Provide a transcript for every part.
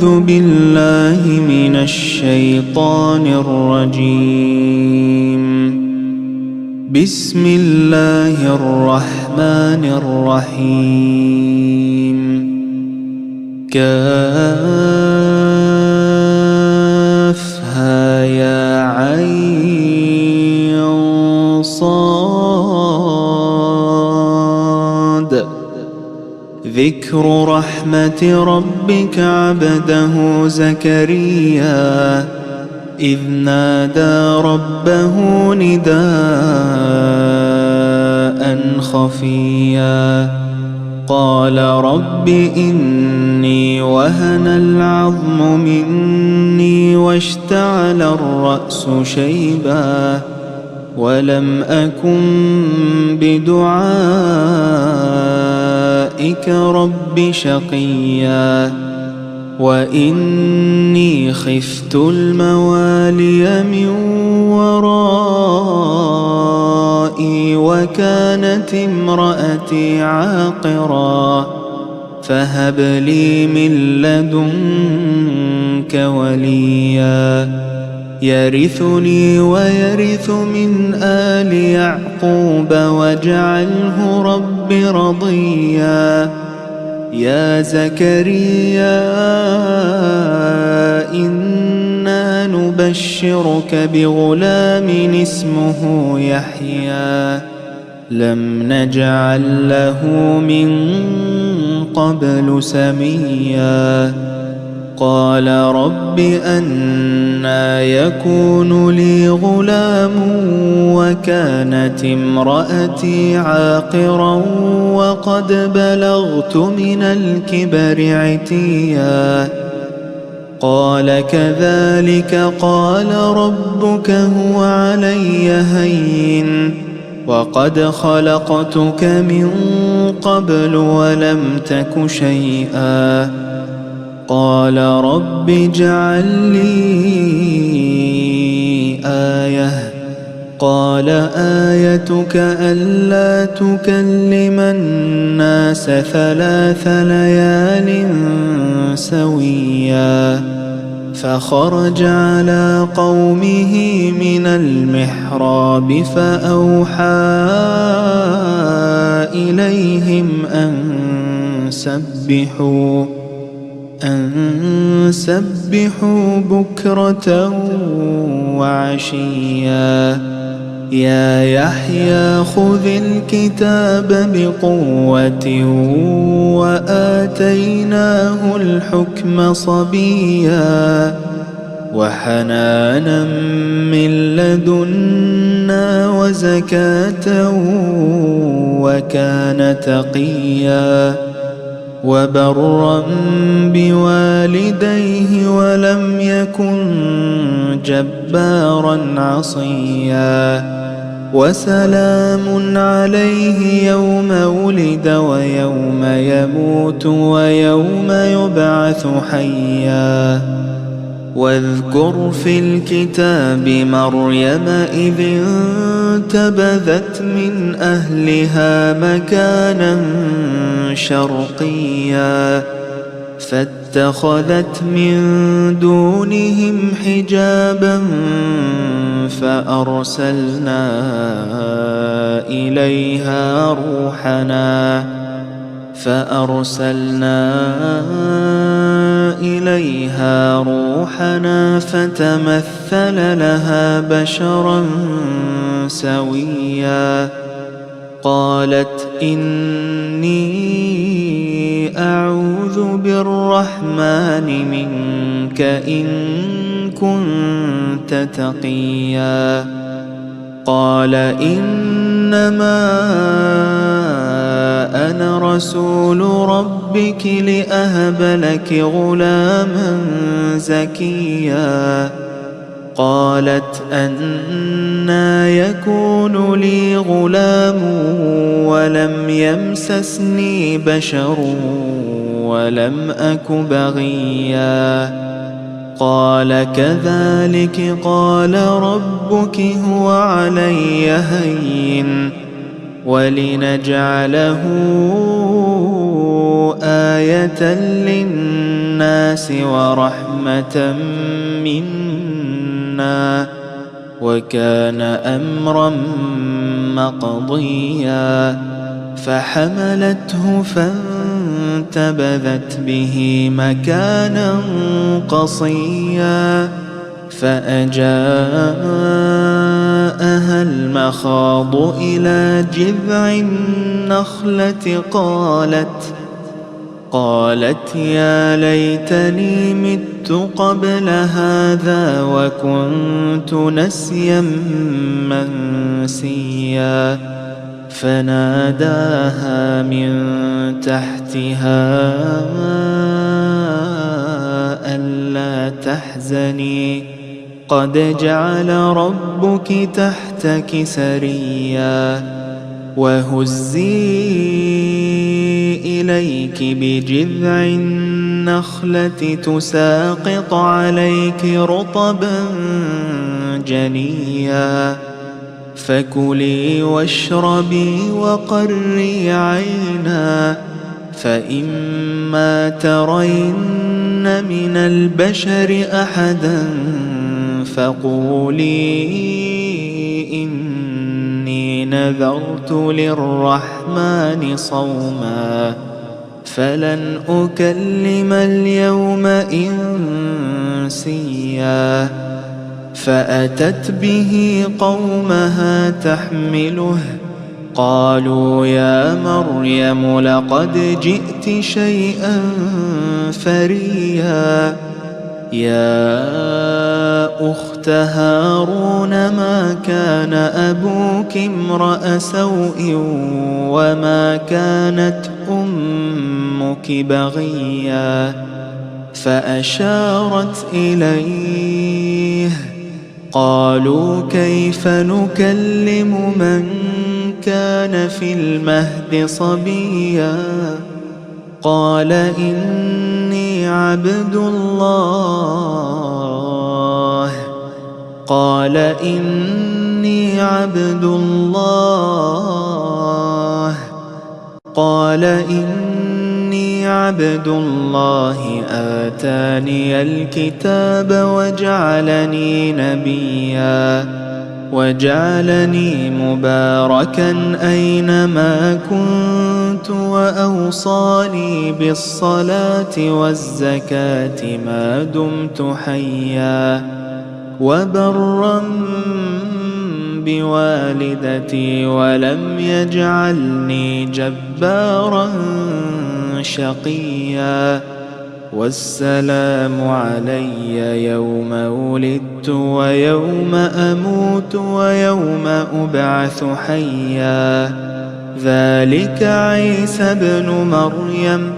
أعوذ بالله من الشيطان الرجيم. بسم الله الرحمن الرحيم. كافها يا عين صاد. ذكر رحمة ربك عبده زكريا إذ نادى ربه نداء خفيا قال رب إني وهن العظم مني واشتعل الرأس شيبا ولم أكن بدعائك رب شقيا وإني خفت الموالي من ورائي وكانت امرأتي عاقرا فهب لي من لدنك وليا يرثني ويرث من آل يعقوب واجعله رب رضيا. يا زكريا إنا نبشرك بغلام اسمه يحيى لم نجعل له من قبل سميا. قال رب أنى يكون لي غلام وكانت امرأتي عاقرا وقد بلغت من الكبر عتيا. قال كذلك قال ربك هو علي هين وقد خلقتك من قبل ولم تك شيئا. قال رب اجعل لي آية. قال آيتك ألا تكلم الناس 3 ليال سويا. فخرج على قومه من المحراب فأوحى إليهم أن سبحوا بكرة وعشيا. يا يحيى خذ الكتاب بقوة وآتيناه الحكم صبيا وحنانا من لدنا وزكاة وكان تقيا وبرا بوالديه ولم يكن جبارا عصيا. وسلام عليه يوم ولد ويوم يموت ويوم يبعث حيا. واذكر في الكتاب مريم إذ انتبذت من أهلها مكانا شرقيا فاتخذت من دونهم حجابا فأرسلنا إليها روحنا فتمثل لها بشرا سويا. قالت إني أعوذ بالرحمن منك إن كنت تقيا. قال إنما أنا رسول ربك لأهب لك غلاما زكيا. قالت أنى يكون لي غلام ولم يمسسني بشر ولم أك بغيا. قال كذلك قال ربك هو علي هين ولنجعله آية للناس الناس ورحمة منا وكان أمرا مقضيا فحملته فانتبذت به مكانا قصيا فأجاءها المخاض إلى جذع النخلة قالت يا ليتني مت قبل هذا وكنت نسيا منسيا فناداها من تحتها ألا تحزني قد جعل ربك تحتك سريا وهزي إليك بجذع النخلة تساقط عليك رطبا جنيا فكلي واشربي وقري عينا فإما ترين من البشر أحدا فقولي إني نذرت للرحمن صوما فلن أكلم اليوم إنسيا فأتت به قومها تحمله قالوا يا مريم لقد جئت شيئا فريا يا أخت هارون ما كان أبوك امرأ سوء وما كانت أمك بغيا فأشارت إليه قالوا كيف نكلم من كان في المهد صبيا قال إني عبد الله آتاني الكتاب وجعلني نبيا وجعلني مباركا أينما كنت وأوصاني بالصلاة والزكاة ما دمت حيا وبرا بوالدتي ولم يجعلني جبارا شقيا والسلام علي يوم ولدت ويوم أموت ويوم أبعث حيا ذلك عيسى ابن مريم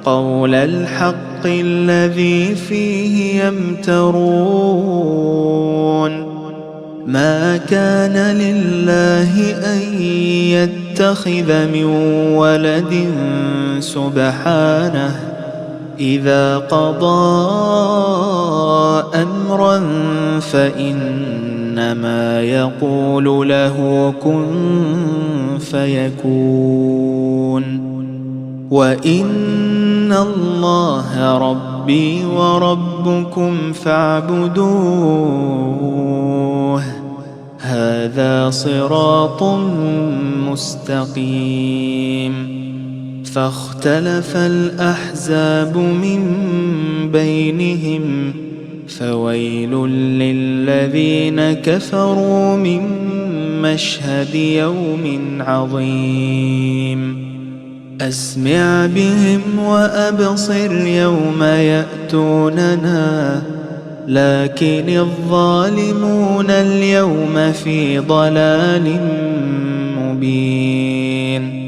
قول الحق الذي فيه يمترون ما كان لله أن يتخذ من ولد سبحانه إذا قضى أمرا فإنما يقول له كن فيكون وإن الله ربي وربكم فاعبدوه هذا صراط مستقيم فاختلف الأحزاب من بينهم فويل للذين كفروا من مشهد يوم عظيم أسمع بهم وأبصر يوم يأتوننا لكن الظالمون اليوم في ضلال مبين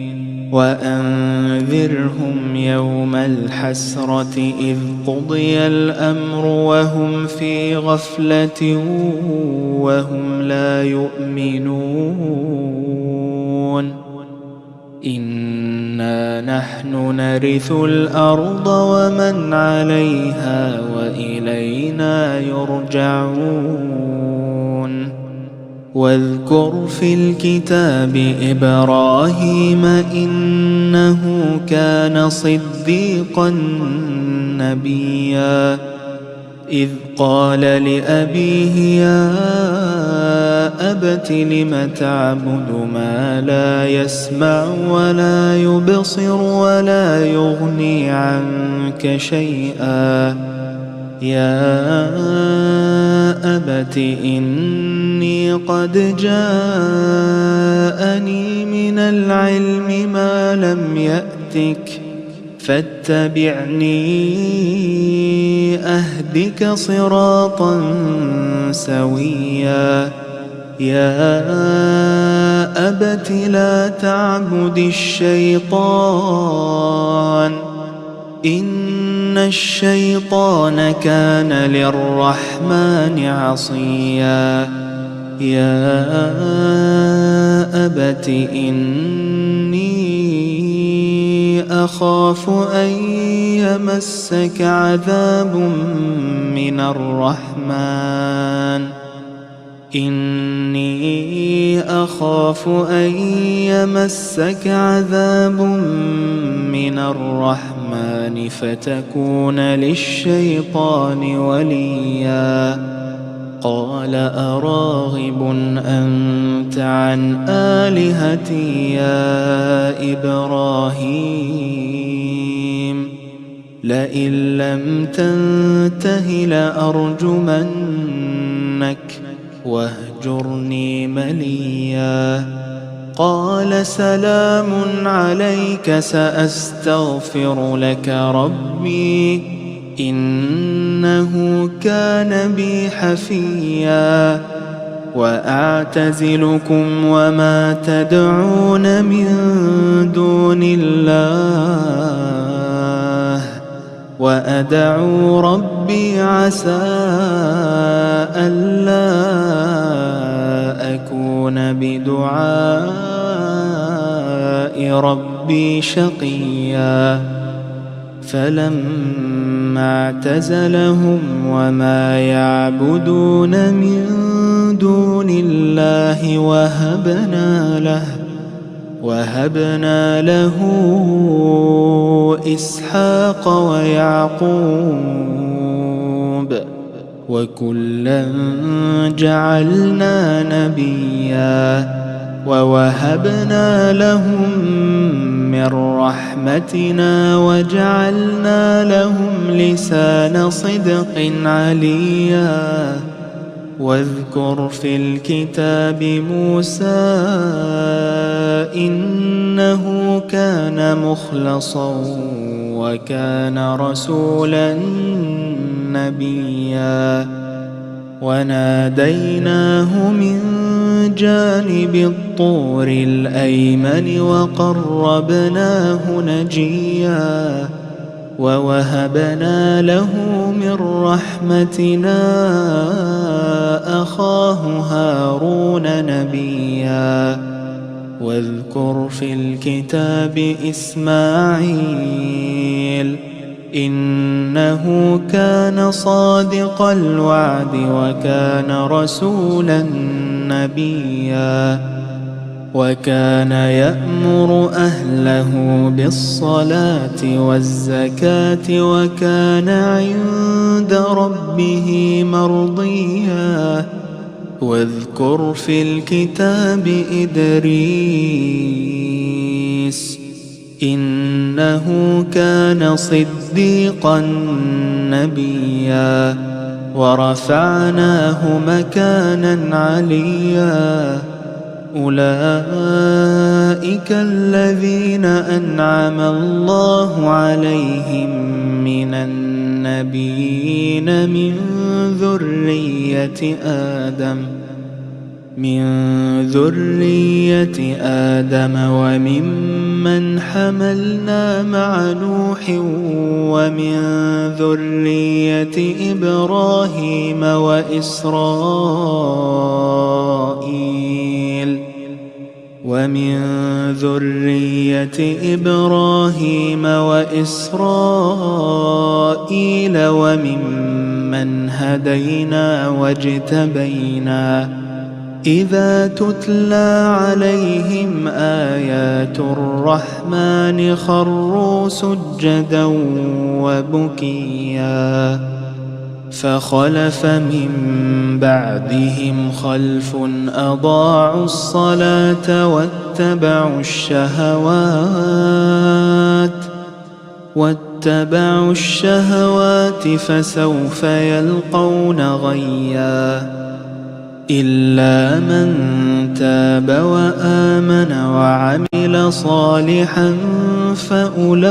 وأنذرهم يوم الحسرة إذ قضي الأمر وهم في غفلة وهم لا يؤمنون إنا نحن نرث الأرض ومن عليها وإلينا يرجعون واذكر في الكتاب إبراهيم إنه كان صديقا نبيا إذ قال لأبيه يا أبت لم تعبد ما لا يسمع ولا يبصر ولا يغني عنك شيئا يا أبت إني قد جاءني من العلم ما لم يأتك فاتبعني أهدك صراطا سويا يا أبت لا تعبد الشيطان إن الشيطان كان للرحمن عصيا يا أبت إني أخاف أن يمسك عذاب من الرحمن إني أخاف أن يمسك عذاب من الرحمن فتكون للشيطان وليا قال أراغب أنت عن آلهتي يا إبراهيم لئن لم تنته لأرجمنك واهجرني مليا قال سلام عليك سأستغفر لك ربي إنه كان بي حفيا وأعتزلكم وما تدعون من دون الله وأدعو ربي عسى ألا أكون بدعاء ربي شقيا فلما اعتزلهم وما يعبدون من دون الله وهبنا له إسحاق ويعقوب وكلا جعلنا نبيا ووهبنا لهم من رحمتنا وجعلنا لهم لسان صدق عليا واذكر في الكتاب موسى إنه كان مخلصا وكان رسولا نبيا وناديناه من جانب الطور الأيمن وقربناه نجيا ووهبنا له من رحمتنا أخاه هارون نبيا واذكر في الكتاب إسماعيل إنه كان صادق الوعد وكان رسولا نبيا وكان يأمر أهله بالصلاة والزكاة وكان عند ربه مرضيا واذكر في الكتاب إدريس إنه كان صديقا نبيا ورفعناه مكانا عليا أولئك الذين أنعم الله عليهم من النبيين من ذرية آدم وممن حملنا مع نوح ومن ذرية إبراهيم وإسرائيل وممن هدينا واجتبينا إذا تتلى عليهم آيات الرحمن خروا سجدا وبكيا فخلف من بعدهم خلف أضاعوا الصلاة واتبعوا الشهوات فسوف يلقون غيا إلا من تاب وآمن وعمل صالحا فأولئك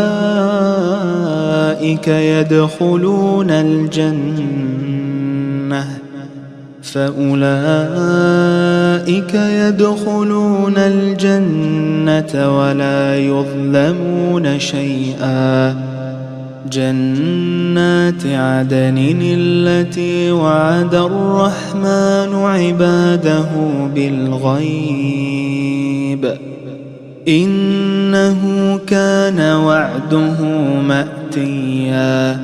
يدخلون الجنة ولا يظلمون شيئا جنات عدن التي وعد الرحمن عباده بالغيب إنه كان وعده مأتيا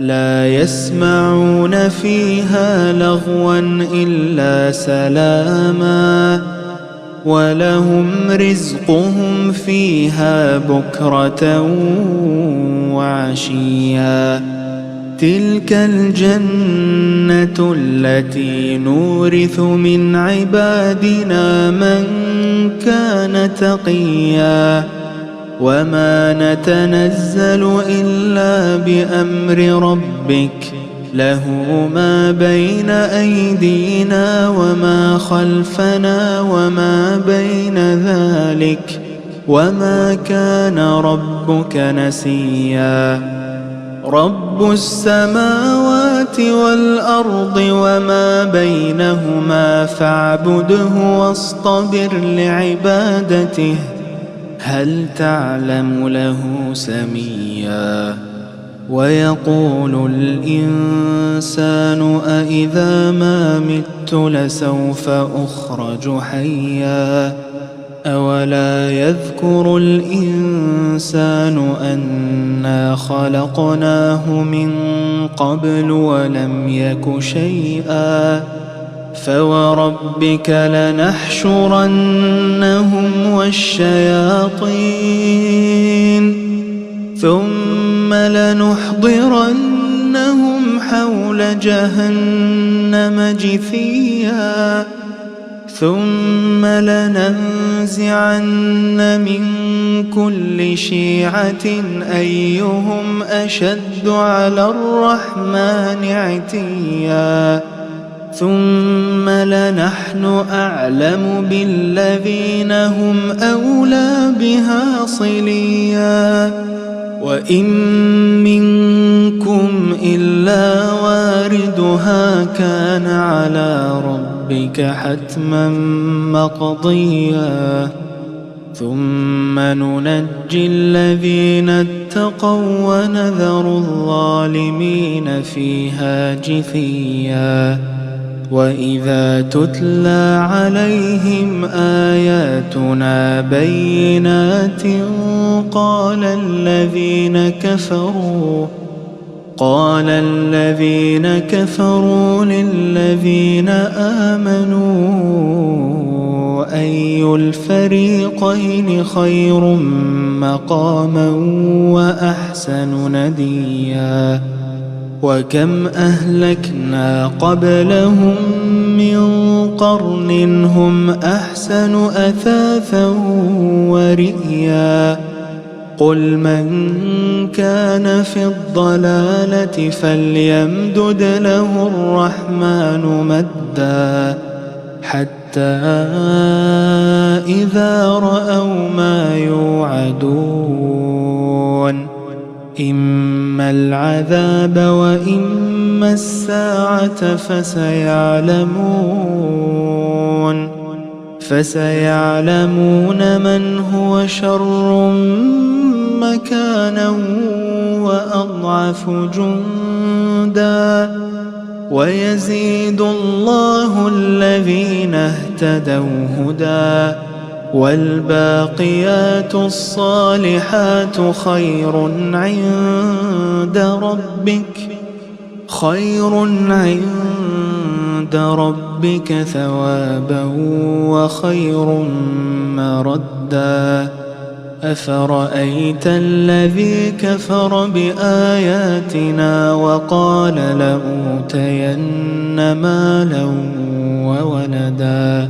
لا يسمعون فيها لغوا إلا سلاما ولهم رزقهم فيها بكرة وعشيا تلك الجنة التي نورث من عبادنا من كان تقيا وما نتنزل إلا بأمر ربك له ما بين أيدينا وما خلفنا وما بين ذلك وما كان ربك نسيا رب السماوات والأرض وما بينهما فاعبده واصطبر لعبادته هل تعلم له سميا ويقول الإنسان أإذا ما مت لسوف أخرج حيا أولا يذكر الإنسان أنا خلقناه من قبل ولم يك شيئا فوربك لنحشرنهم والشياطين ثم لنحضرنهم حول جهنم جثيا ثم لننزعن من كل شيعة أيهم أشد على الرحمن عتيا ثم لنحن أعلم بالذين هم أولى بها صليا وإن منكم إلا واردها كان على ربك حتما مقضيا ثم ننجي الذين اتقوا ونذر الظالمين فيها جثيا وإذا تتلى عليهم آياتنا بينات قال الذين كفروا للذين آمنوا أي الفريقين خير مقاما وأحسن نديا وكم أهلكنا قبلهم من قرن هم أحسن أثاثا ورئيا قل من كان في الضلالة فليمدد له الرحمن مدا حتى إذا رأوا ما يوعدون إما العذاب وإما الساعة فسيعلمون من هو شر مكانا وأضعف جندا ويزيد الله الذين اهتدوا هدى والباقيات الصالحات خير عند عند ربك ثوابا وخير مردا أفرأيت الذي كفر بآياتنا وقال لأوتين مالا وولدا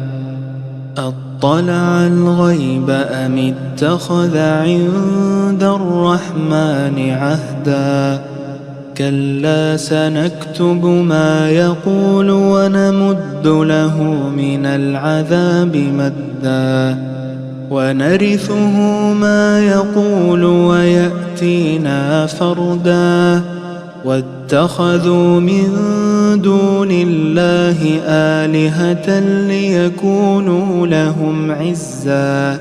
أطلع الغيب أم اتخذ عند الرحمن عهدا كلا سنكتب ما يقول ونمد له من العذاب مدا ونرثه ما يقول ويأتينا فردا واتخذوا من دون الله آلهة ليكونوا لهم عزا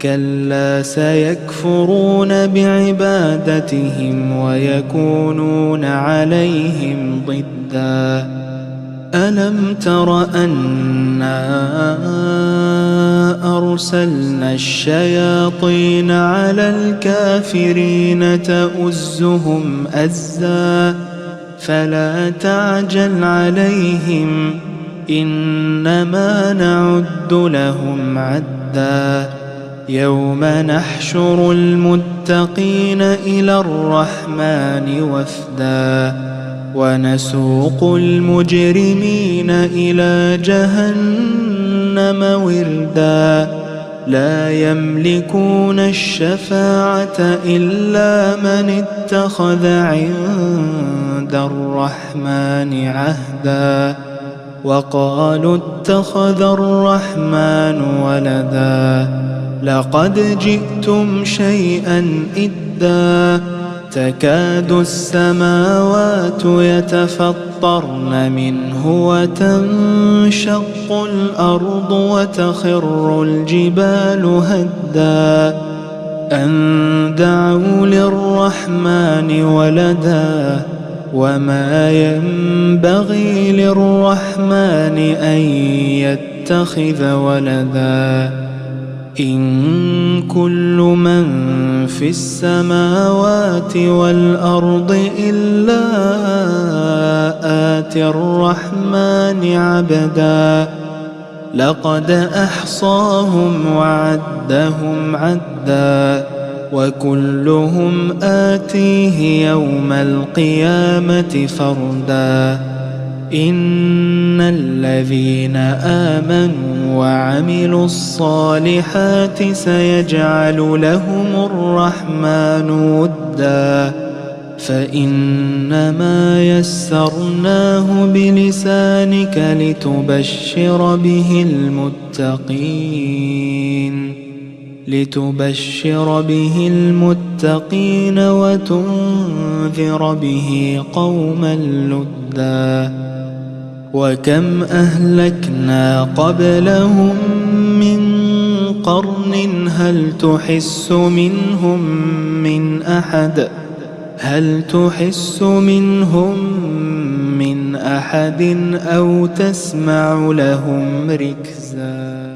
كلا سيكفرون بعبادتهم ويكونون عليهم ضدا ألم تر أنا أرسلنا الشياطين على الكافرين تؤزهم أزا فلا تعجل عليهم إنما نعد لهم عدا يوم نحشر المتقين إلى الرحمن وفدا ونسوق المجرمين إلى جهنم وردا لا يملكون الشفاعة إلا من اتخذ عند الرحمن عهدا وقالوا اتخذ الرحمن ولدا لقد جئتم شيئا إدا تكاد السماوات يتفطرن منه وتنشق الأرض وتخر الجبال هدا أن دعوا للرحمن ولدا وما ينبغي للرحمن أن يتخذ ولدا إن كل من في السماوات والأرض إلا آتي الرحمن عبدا لقد أحصاهم وعدهم عدا وكلهم آتيه يوم القيامة فردا إن الذين آمنوا وعملوا الصالحات سيجعل لهم الرحمن ودا فإنما يسرناه بلسانك لتبشر به المتقين وتنذر به قوما لدا وكم أهلكنا قبلهم من قرن هل تحس منهم من أحد أو تسمع لهم ركزا.